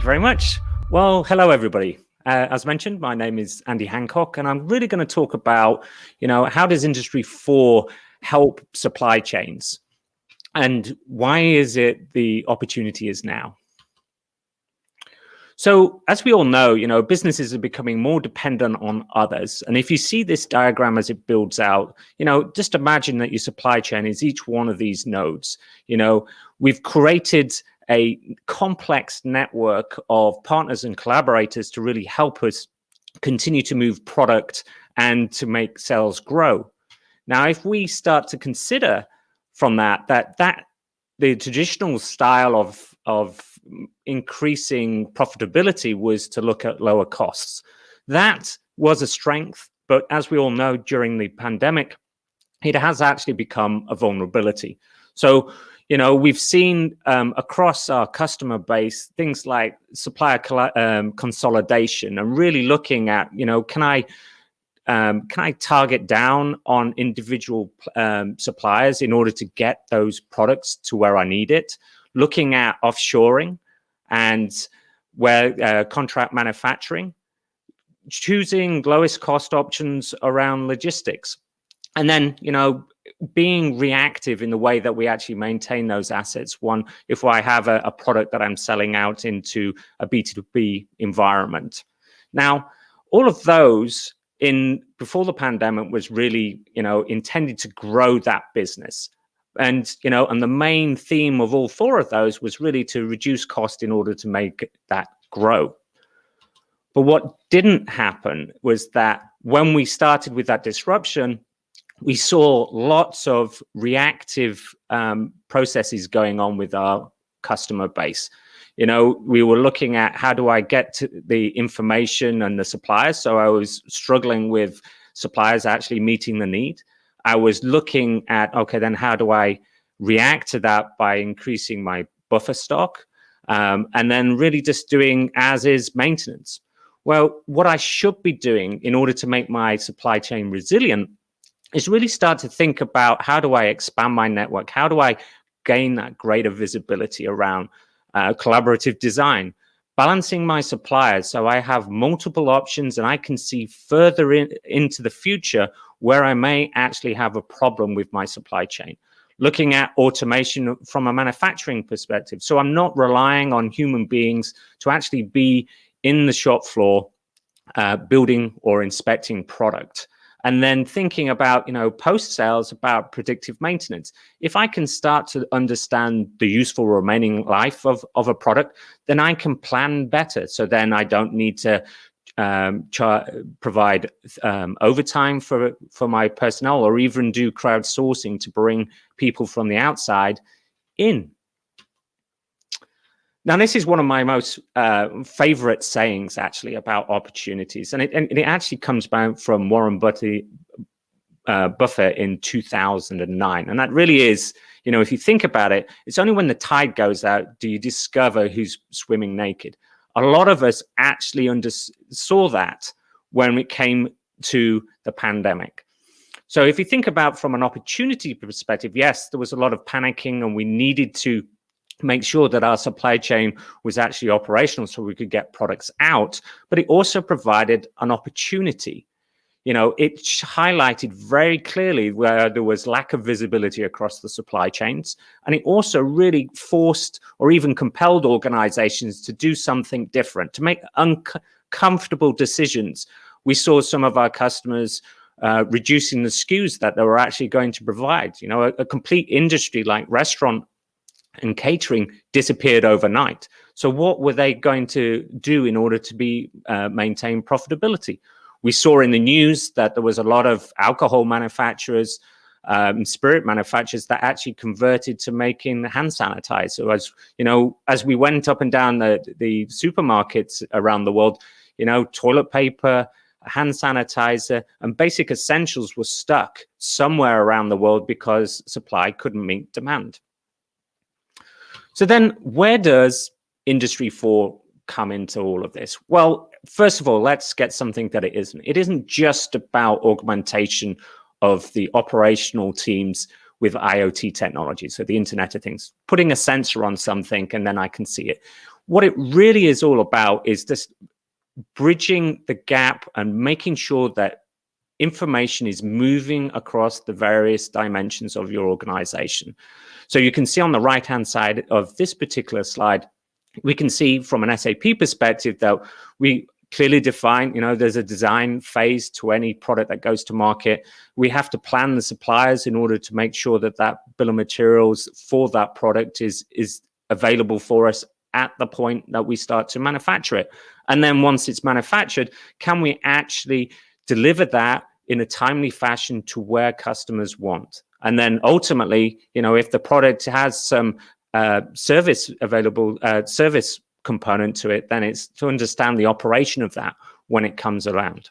Thank you very much. Well, hello, everybody. As mentioned, my name is Andy Hancock, and I'm really going to talk about, how does Industry 4 help supply chains? And why is it the opportunity is now? So as we all know, businesses are becoming more dependent on others. And if you see this diagram as it builds out, just imagine that your supply chain is each one of these nodes. We've created a complex network of partners and collaborators to really help us continue to move product and to make sales grow. Now, if we start to consider from that the traditional style of increasing profitability was to look at lower costs. That was a strength, but as we all know, during the pandemic, it has actually become a vulnerability. So, we've seen across our customer base things like supplier consolidation and really looking at, can I target down on individual suppliers in order to get those products to where I need it? Looking at offshoring and where contract manufacturing, choosing lowest cost options around logistics, and then, being reactive in the way that we actually maintain those assets. One, if I have a product that I'm selling out into a B2B environment. Now, all of those before the pandemic was really, intended to grow that business. And, and the main theme of all four of those was really to reduce cost in order to make that grow. But what didn't happen was that when we started with that disruption, we saw lots of reactive processes going on with our customer base. We were looking at how do I get to the information and the suppliers. So I was struggling with suppliers actually meeting the need. I was looking at, okay, then how do I react to that by increasing my buffer stock? And then really just doing as is maintenance. Well, what I should be doing in order to make my supply chain resilient is really start to think about how do I expand my network? How do I gain that greater visibility around collaborative design, balancing my suppliers so I have multiple options and I can see further into the future where I may actually have a problem with my supply chain. Looking at automation from a manufacturing perspective. So I'm not relying on human beings to actually be in the shop floor building or inspecting product. And then thinking about, post-sales, about predictive maintenance. If I can start to understand the useful remaining life of a product, then I can plan better. So then I don't need to provide overtime for my personnel or even do crowdsourcing to bring people from the outside in. Now, this is one of my most favorite sayings, actually, about opportunities. And it actually comes about from Warren Buffett in 2009. And that really is, if you think about it, it's only when the tide goes out do you discover who's swimming naked. A lot of us actually saw that when it came to the pandemic. So if you think about from an opportunity perspective, yes, there was a lot of panicking and we needed to make sure that our supply chain was actually operational so we could get products out, but it also provided an opportunity. It highlighted very clearly where there was lack of visibility across the supply chains. And it also really forced or even compelled organizations to do something different, to make uncomfortable decisions. We saw some of our customers reducing the SKUs that they were actually going to provide. A complete industry like restaurant and catering disappeared overnight. So what were they going to do in order to maintain profitability? We saw in the news that there was a lot of alcohol manufacturers, spirit manufacturers that actually converted to making hand sanitizer. As we went up and down the supermarkets around the world, toilet paper, hand sanitizer, and basic essentials were stuck somewhere around the world because supply couldn't meet demand. So then where does Industry 4 come into all of this? Well, first of all, let's get something that it isn't. It isn't just about augmentation of the operational teams with IoT technology, so the Internet of Things, putting a sensor on something and then I can see it. What it really is all about is this bridging the gap and making sure that information is moving across the various dimensions of your organization. So you can see on the right-hand side of this particular slide, we can see from an SAP perspective that we clearly define, there's a design phase to any product that goes to market. We have to plan the suppliers in order to make sure that that bill of materials for that product is available for us at the point that we start to manufacture it. And then once it's manufactured, can we actually deliver that in a timely fashion to where customers want? And then ultimately, if the product has some service component to it, then it's to understand the operation of that when it comes around.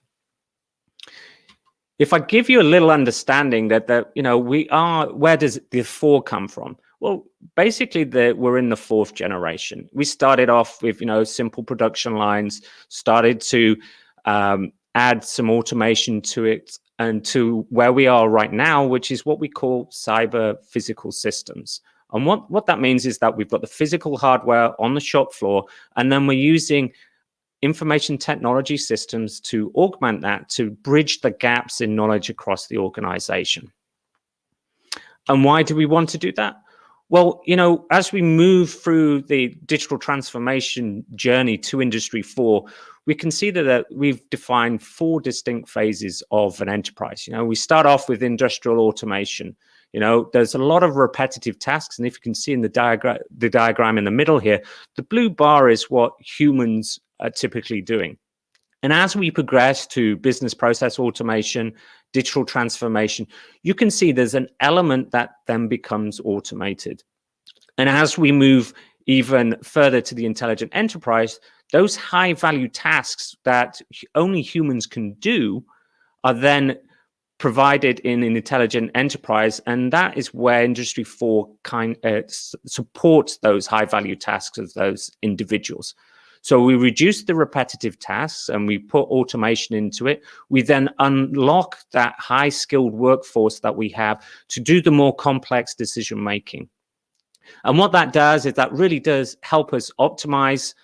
If I give you a little understanding that where does the 4 come from? Well, basically we're in the 4th generation. We started off with, simple production lines, started to add some automation to it, and to where we are right now, which is what we call cyber physical systems. And what that means is that we've got the physical hardware on the shop floor, and then we're using information technology systems to augment that, to bridge the gaps in knowledge across the organization. And why do we want to do that? Well, as we move through the digital transformation journey to Industry 4, we can see that we've defined 4 distinct phases of an enterprise. We start off with industrial automation. There's a lot of repetitive tasks, and if you can see in the diagram in the middle here, the blue bar is what humans are typically doing. And as we progress to business process automation, digital transformation, you can see there's an element that then becomes automated. And as we move even further to the intelligent enterprise, those high value tasks that only humans can do are then provided in an intelligent enterprise, and that is where Industry 4 supports those high value tasks of those individuals. So we reduce the repetitive tasks and we put automation into it. We then unlock that high skilled workforce that we have to do the more complex decision making. And what that does is that really does help us optimize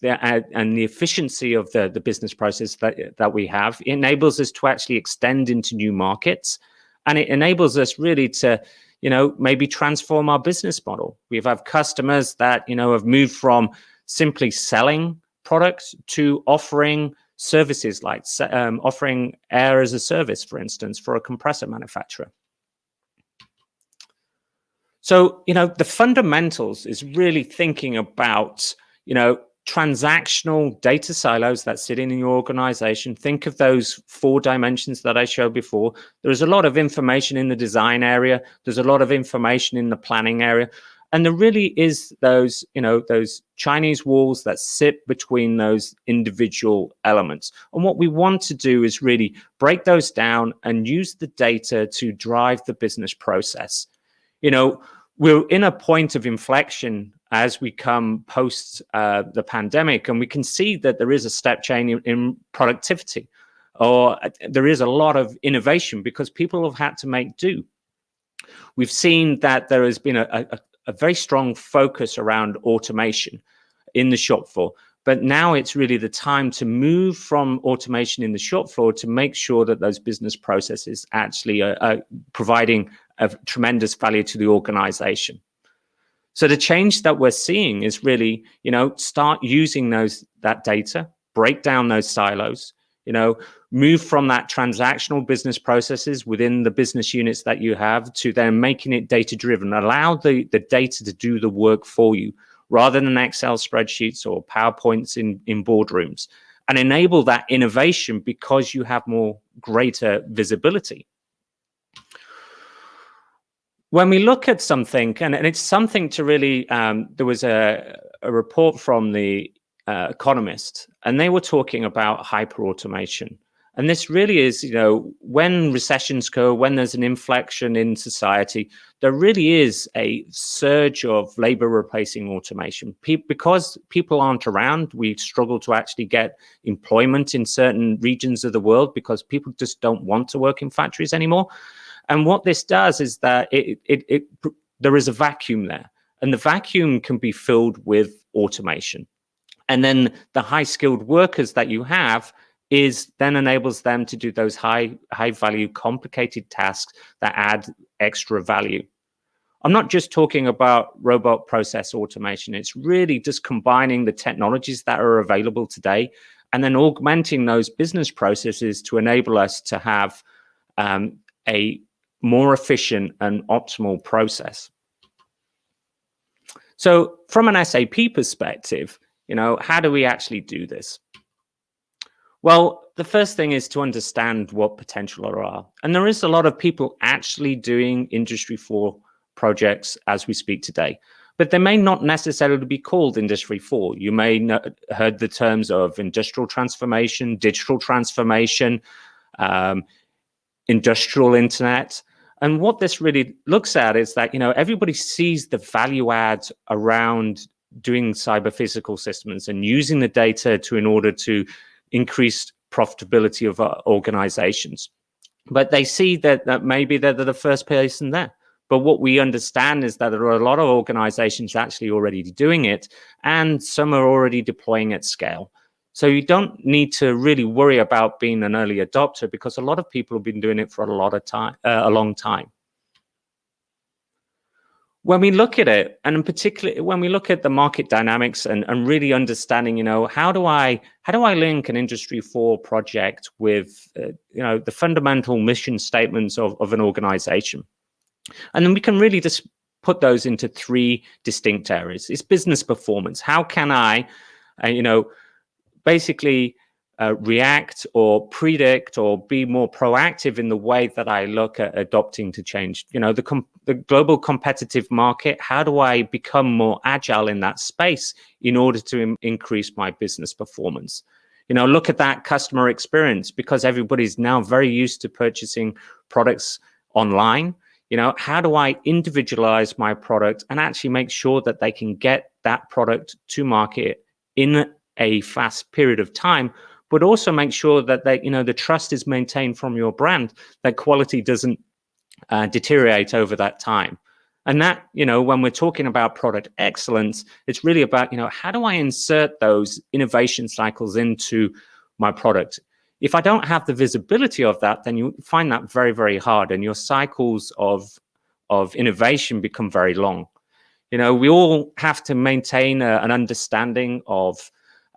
the efficiency of the business process that we have. It enables us to actually extend into new markets, and it enables us really to, maybe transform our business model. We have customers that, have moved from simply selling products to offering services like offering air as a service, for instance, for a compressor manufacturer. So, the fundamentals is really thinking about, transactional data silos that sit in your organization. Think of those 4 dimensions that I showed before. There's a lot of information in the design area. There's a lot of information in the planning area. And there really is those, those Chinese walls that sit between those individual elements. And what we want to do is really break those down and use the data to drive the business process. We're in a point of inflection as we come post the pandemic, and we can see that there is a step change in productivity, or there is a lot of innovation because people have had to make do. We've seen that there has been a very strong focus around automation in the shop floor, but now it's really the time to move from automation in the shop floor to make sure that those business processes actually are providing a tremendous value to the organization. So the change that we're seeing is really, start using that data, break down those silos, move from that transactional business processes within the business units that you have to then making it data driven. Allow the data to do the work for you rather than Excel spreadsheets or PowerPoints in boardrooms, and enable that innovation because you have greater visibility. When we look at something, and it's something to really, there was a report from the Economist, and they were talking about hyper-automation. And this really is, when recessions go, when there's an inflection in society, there really is a surge of labor replacing automation. Because people aren't around, we struggle to actually get employment in certain regions of the world because people just don't want to work in factories anymore. And what this does is that there is a vacuum there, and the vacuum can be filled with automation. And then the high skilled workers that you have is then enables them to do those high value, complicated tasks that add extra value. I'm not just talking about robot process automation. It's really just combining the technologies that are available today and then augmenting those business processes to enable us to have a more efficient and optimal process. So from an SAP perspective, how do we actually do this? Well, the first thing is to understand what potential there are. And there is a lot of people actually doing Industry 4 projects as we speak today, but they may not necessarily be called Industry 4. You may have heard the terms of industrial transformation, digital transformation, industrial internet. And what this really looks at is that, everybody sees the value add around doing cyber physical systems and using the data in order to increase profitability of organizations. But they see that maybe they're the first person there. But what we understand is that there are a lot of organizations actually already doing it, and some are already deploying at scale. So you don't need to really worry about being an early adopter, because a lot of people have been doing it for a long time. When we look at it, and in particular, when we look at the market dynamics and really understanding, how do I link an Industry 4 project with, the fundamental mission statements of an organization? And then we can really just put those into three distinct areas. It's business performance. How can I, basically react or predict or be more proactive in the way that I look at adopting to change? The global competitive market, how do I become more agile in that space in order to increase my business performance? Look at that customer experience, because everybody's now very used to purchasing products online. How do I individualize my product and actually make sure that they can get that product to market in a fast period of time, but also make sure that the trust is maintained from your brand, that quality doesn't deteriorate over that time. And that, when we're talking about product excellence, it's really about, how do I insert those innovation cycles into my product? If I don't have the visibility of that, then you find that very, very hard, and your cycles of innovation become very long. We all have to maintain an understanding of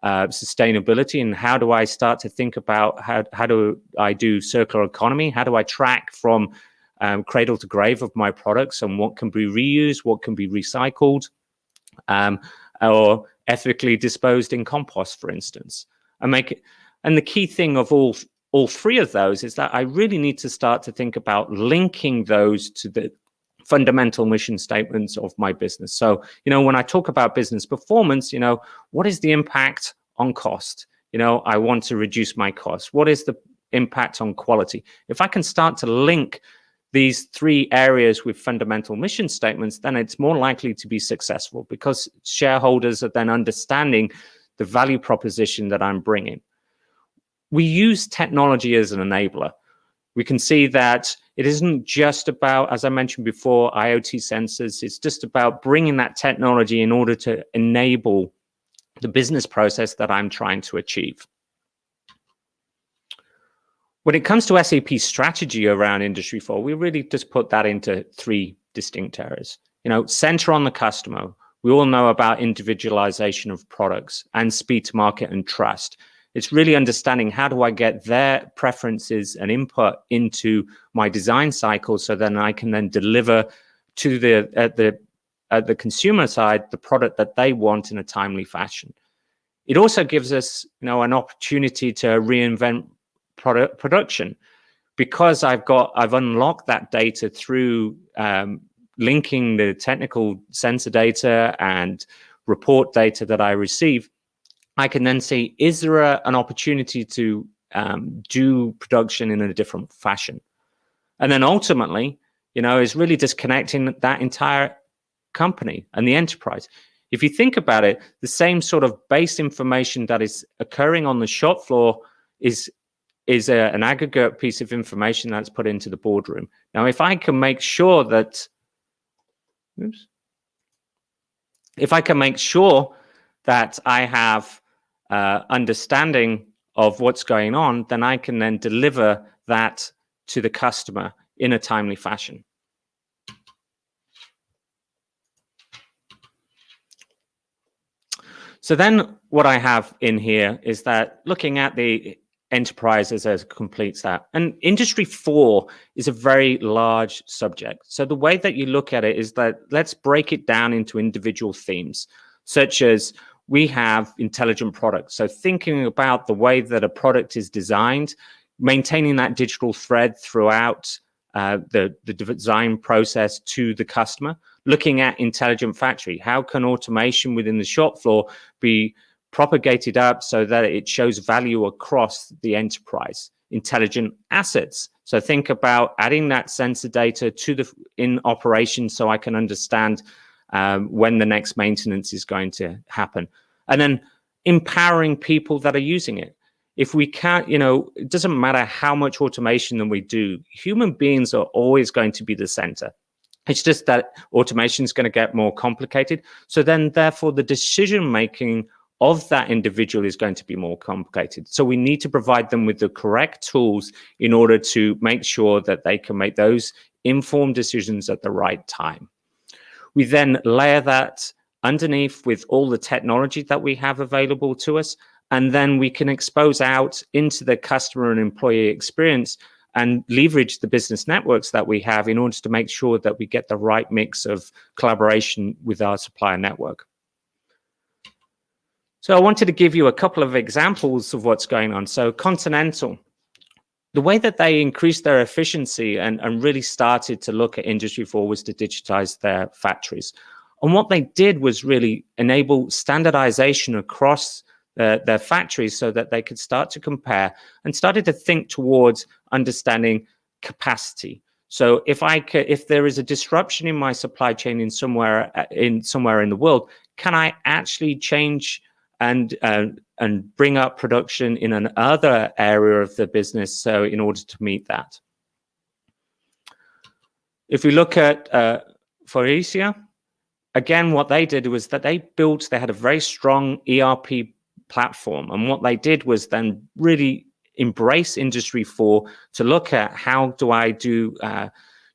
sustainability, and how do I start to think about how do I do circular economy? How do I track from cradle to grave of my products, and what can be reused, what can be recycled, or ethically disposed in compost, for instance, and make it. And the key thing of all three of those is that I really need to start to think about linking those to the fundamental mission statements of my business. So, when I talk about business performance, what is the impact on cost? I want to reduce my costs. What is the impact on quality? If I can start to link these three areas with fundamental mission statements, then it's more likely to be successful, because shareholders are then understanding the value proposition that I'm bringing. We use technology as an enabler. We can see that it isn't just about, as I mentioned before, IoT sensors. It's just about bringing that technology in order to enable the business process that I'm trying to achieve. When it comes to SAP strategy around Industry 4, we really just put that into three distinct areas. Center on the customer. We all know about individualization of products and speed to market and trust. It's really understanding, how do I get their preferences and input into my design cycle, so then I can then deliver to the consumer side the product that they want in a timely fashion. It also gives us, an opportunity to reinvent production, because I've unlocked that data through linking the technical sensor data and report data that I receive. I can then see, is there an opportunity to do production in a different fashion? And then ultimately, is really disconnecting that entire company and the enterprise. If you think about it, the same sort of base information that is occurring on the shop floor is an aggregate piece of information that's put into the boardroom. Now, if I can make sure that, I have understanding of what's going on, then I can then deliver that to the customer in a timely fashion. So then what I have in here is that looking at the enterprises as completes that. And Industry 4 is a very large subject. So the way that you look at it is that let's break it down into individual themes, such as we have intelligent products. So thinking about the way that a product is designed, maintaining that digital thread throughout the design process to the customer. Looking at intelligent factory, how can automation within the shop floor be propagated up so that it shows value across the enterprise? Intelligent assets. So think about adding that sensor data to the in operation so I can understand when the next maintenance is going to happen. And then empowering people that are using it. If we can't, it doesn't matter how much automation that we do, human beings are always going to be the center. It's just that automation is going to get more complicated. So then, therefore, the decision-making of that individual is going to be more complicated. So we need to provide them with the correct tools in order to make sure that they can make those informed decisions at the right time. We then layer that underneath with all the technology that we have available to us, and then we can expose out into the customer and employee experience and leverage the business networks that we have in order to make sure that we get the right mix of collaboration with our supplier network. So I wanted to give you a couple of examples of what's going on. So Continental, the way that they increased their efficiency and really started to look at Industry 4 was to digitize their factories. And what they did was really enable standardization across their factories so that they could start to compare and started to think towards understanding capacity. So if there is a disruption in my supply chain somewhere in the world, can I actually change and bring up production in another area of the business so in order to meet that? If we look at Faurecia, again, what they did was that they had a very strong ERP platform. And what they did was then really embrace Industry 4 to look at how do I do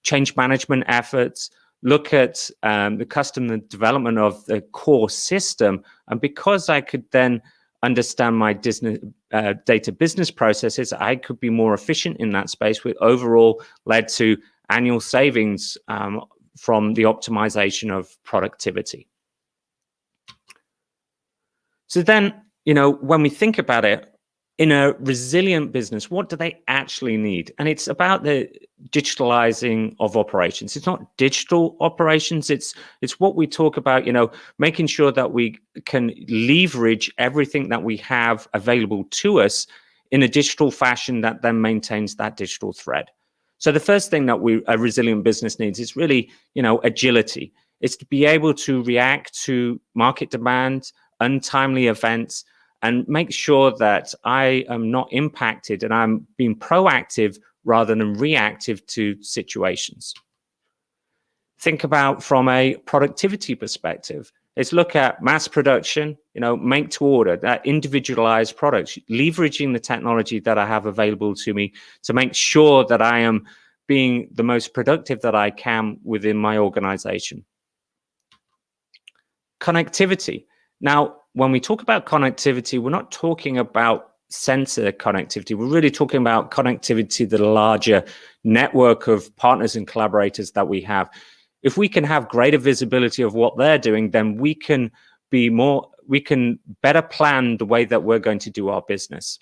change management efforts, look at the custom development of the core system. And because I could then understand my data business processes, I could be more efficient in that space, which overall led to annual savings from the optimization of productivity. So then, when we think about it, in a resilient business, what do they actually need? And it's about the digitalizing of operations. It's not digital operations. It's what we talk about, making sure that we can leverage everything that we have available to us in a digital fashion that then maintains that digital thread. So the first thing that a resilient business needs is really, agility. It's to be able to react to market demand, untimely events, and make sure that I am not impacted and I'm being proactive rather than reactive to situations. Think about from a productivity perspective. Let's look at mass production, make to order, that individualized products, leveraging the technology that I have available to me to make sure that I am being the most productive that I can within my organization. Connectivity. Now, when we talk about connectivity, we're not talking about sensor connectivity. We're really talking about connectivity to the larger network of partners and collaborators that we have. If we can have greater visibility of what they're doing, then we can better plan the way that we're going to do our business.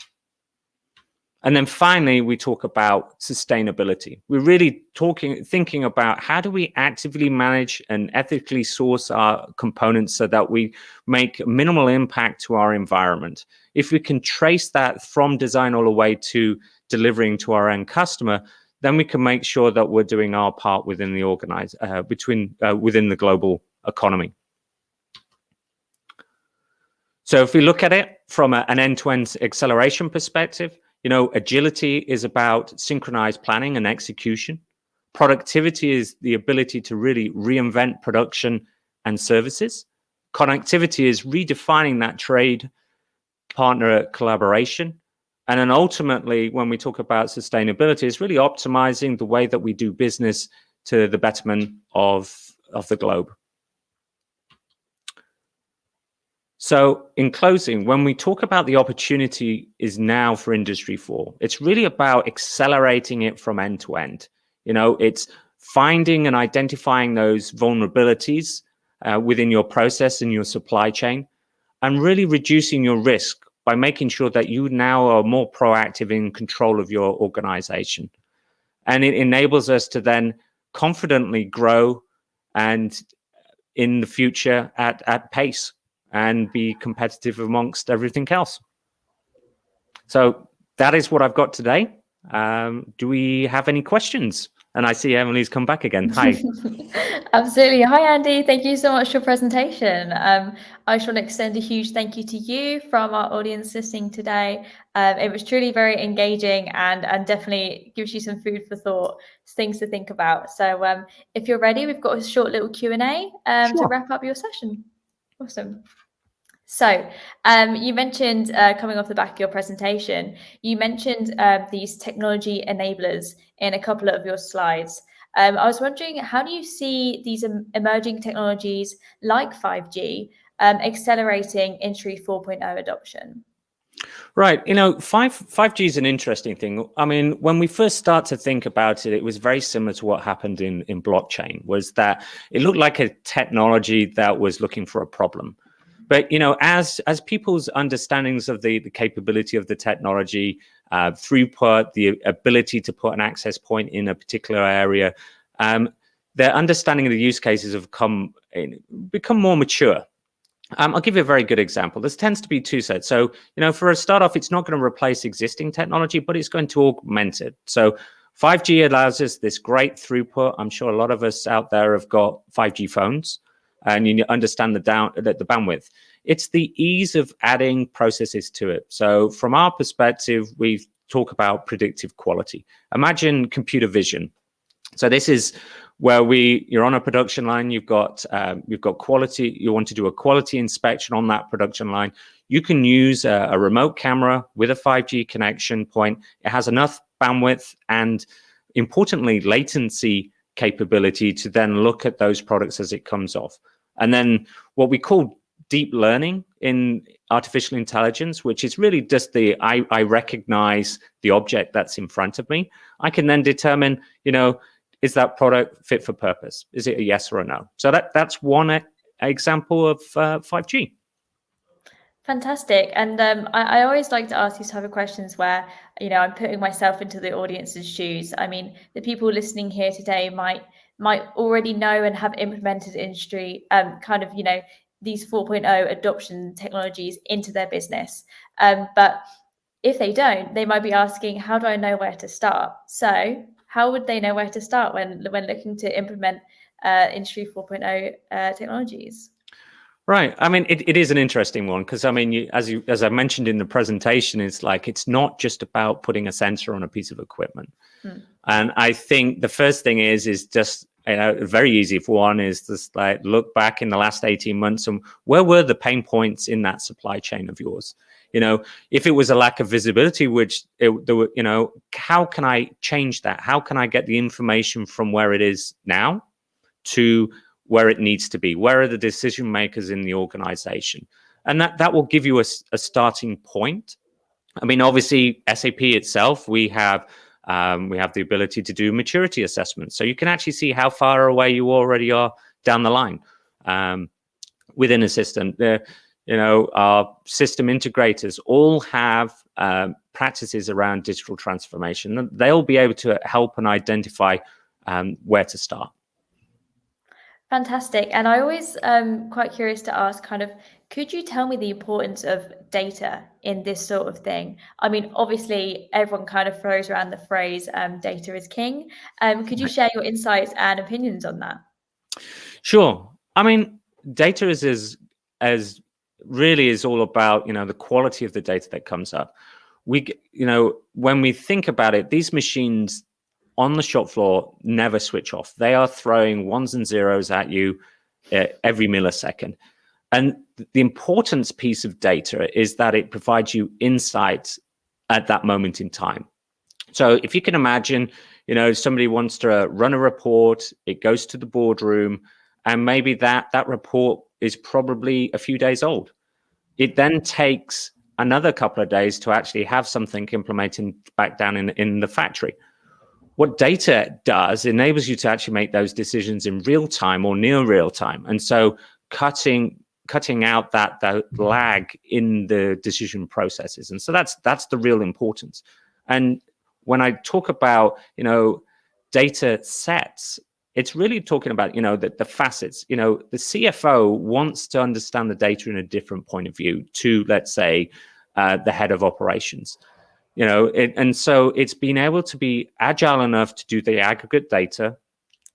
And then finally, we talk about sustainability. We're really thinking about how do we actively manage and ethically source our components so that we make minimal impact to our environment. If we can trace that from design all the way to delivering to our end customer, then we can make sure that we're doing our part within the within the global economy. So if we look at it from an end-to-end acceleration perspective, agility is about synchronized planning and execution. Productivity is the ability to really reinvent production and services. Connectivity is redefining that trade partner collaboration. And then ultimately, when we talk about sustainability, it's really optimizing the way that we do business to the betterment of the globe. So in closing, when we talk about the opportunity is now for Industry 4, it's really about accelerating it from end to end. It's finding and identifying those vulnerabilities within your process and your supply chain, and really reducing your risk by making sure that you now are more proactive in control of your organization. And it enables us to then confidently grow and in the future at pace and be competitive amongst everything else. So that is what I've got today. Do we have any questions? And I see Emily's come back again. Hi. Absolutely. Hi, Andy. Thank you so much for your presentation. I just want to extend a huge thank you to you from our audience listening today. It was truly very engaging and definitely gives you some food for thought, things to think about. So if you're ready, we've got a short little Q&A to wrap up your session. Awesome. So you mentioned, coming off the back of your presentation, you mentioned these technology enablers in a couple of your slides. I was wondering, how do you see these emerging technologies like 5G accelerating Industry 4.0 adoption? Right. 5G is an interesting thing. I mean, when we first start to think about it, it was very similar to what happened in blockchain, was that it looked like a technology that was looking for a problem. But, as people's understandings of the capability of the technology, throughput, the ability to put an access point in a particular area, their understanding of the use cases have become more mature. I'll give you a very good example. This tends to be two sets. So, for a start off, it's not going to replace existing technology, but it's going to augment it. So 5G allows us this great throughput. I'm sure a lot of us out there have got 5G phones, and you understand the bandwidth. It's the ease of adding processes to it. So from our perspective, we talk about predictive quality. Imagine computer vision. So this is where you're on a production line, you've got quality, you want to do a quality inspection on that production line. You can use a remote camera with a 5G connection point. It has enough bandwidth and, importantly, latency capability to then look at those products as it comes off. And then what we call deep learning in artificial intelligence, which is really just I recognize the object that's in front of me. I can then determine, is that product fit for purpose? Is it a yes or a no? So that's one example of 5G. Fantastic. And I always like to ask these type of questions where, I'm putting myself into the audience's shoes. I mean, the people listening here today might already know and have implemented industry these 4.0 adoption technologies into their business. But if they don't, they might be asking, how do I know where to start? So how would they know where to start when looking to implement Industry 4.0 technologies? Right. I mean, it is an interesting one because, I mean, as I mentioned in the presentation, it's not just about putting a sensor on a piece of equipment. And I think the first thing is just, very easy for one is just look back in the last 18 months and where were the pain points in that supply chain of yours? If it was a lack of visibility, how can I change that? How can I get the information from where it is now to where it needs to be? Where are the decision makers in the organization? And that will give you a starting point. I mean, obviously, SAP itself, we have the ability to do maturity assessments. So you can actually see how far away you already are down the line within a system. Our system integrators all have practices around digital transformation. They'll be able to help and identify where to start. Fantastic. And I always quite curious to ask could you tell me the importance of data in this sort of thing? I mean, obviously, everyone kind of throws around the phrase data is king. Could you share your insights and opinions on that? Sure. I mean, data is really is all about, the quality of the data that comes up. When we think about it, these machines on the shop floor never switch off. They are throwing ones and zeros at you every millisecond. And the importance piece of data is that it provides you insights at that moment in time. So if you can imagine, somebody wants to run a report, it goes to the boardroom, and maybe that report is probably a few days old. It then takes another couple of days to actually have something implemented back down in the factory. What data does enables you to actually make those decisions in real time or near real time. And so cutting out that lag in the decision processes. And so that's the real importance. And when I talk about, data sets, it's really talking about, the facets. The CFO wants to understand the data in a different point of view to, let's say, the head of operations. And so it's being able to be agile enough to do the aggregate data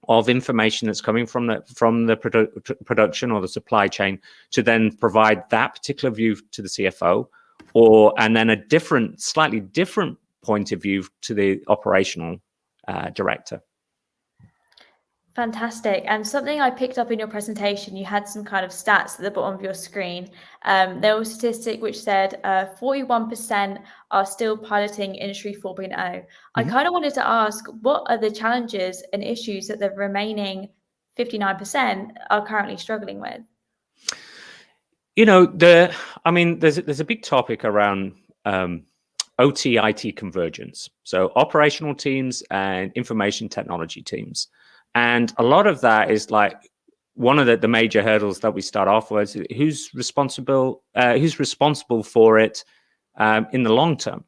of information that's coming from the production or the supply chain to then provide that particular view to the CFO, and then a slightly different point of view to the operational director. Fantastic. And something I picked up in your presentation, you had some kind of stats at the bottom of your screen. There was a statistic which said 41% are still piloting Industry 4.0. I kind of wanted to ask, what are the challenges and issues that the remaining 59% are currently struggling with? There's a big topic around OT IT convergence. So operational teams and information technology teams. And a lot of that is like one of the major hurdles that we start off with: who's responsible for it in the long term.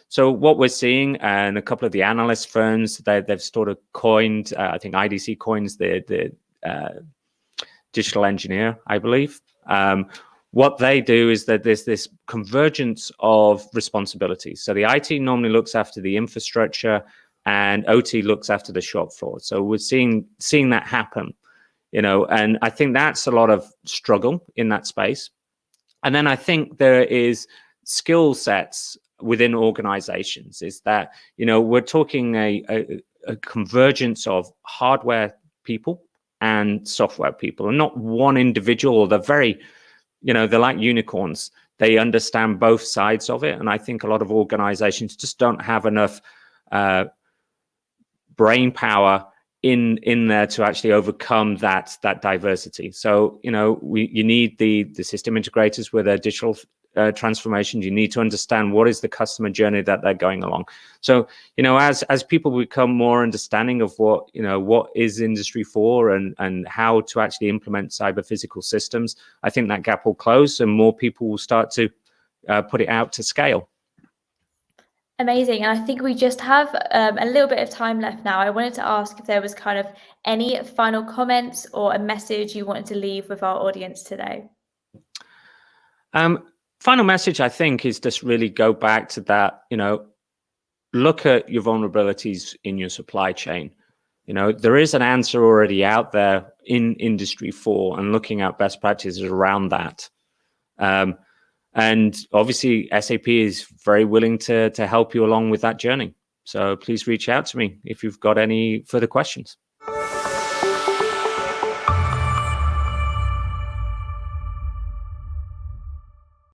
So what we're seeing, and a couple of the analyst firms, they've sort of coined, I think IDC coins the digital engineer, I believe. What they do is that there's this convergence of responsibilities. So the IT normally looks after the infrastructure, and OT looks after the shop floor. So we're seeing that happen, and I think that's a lot of struggle in that space. And then I think there is skill sets within organizations, is that, we're talking a convergence of hardware people and software people, and not one individual. They're very, they're like unicorns. They understand both sides of it. And I think a lot of organizations just don't have enough brain power in there to actually overcome that diversity. So you need the system integrators with their digital transformation. You need to understand what is the customer journey that they're going along. So as people become more understanding of what is Industry 4 and how to actually implement cyber physical systems, I think that gap will close and more people will start to put it out to scale. Amazing. And I think we just have a little bit of time left now. I wanted to ask if there was kind of any final comments or a message you wanted to leave with our audience today. Final message, I think, is just really go back to that, look at your vulnerabilities in your supply chain. There is an answer already out there in Industry 4 and looking at best practices around that. And obviously, SAP is very willing to help you along with that journey. So please reach out to me if you've got any further questions.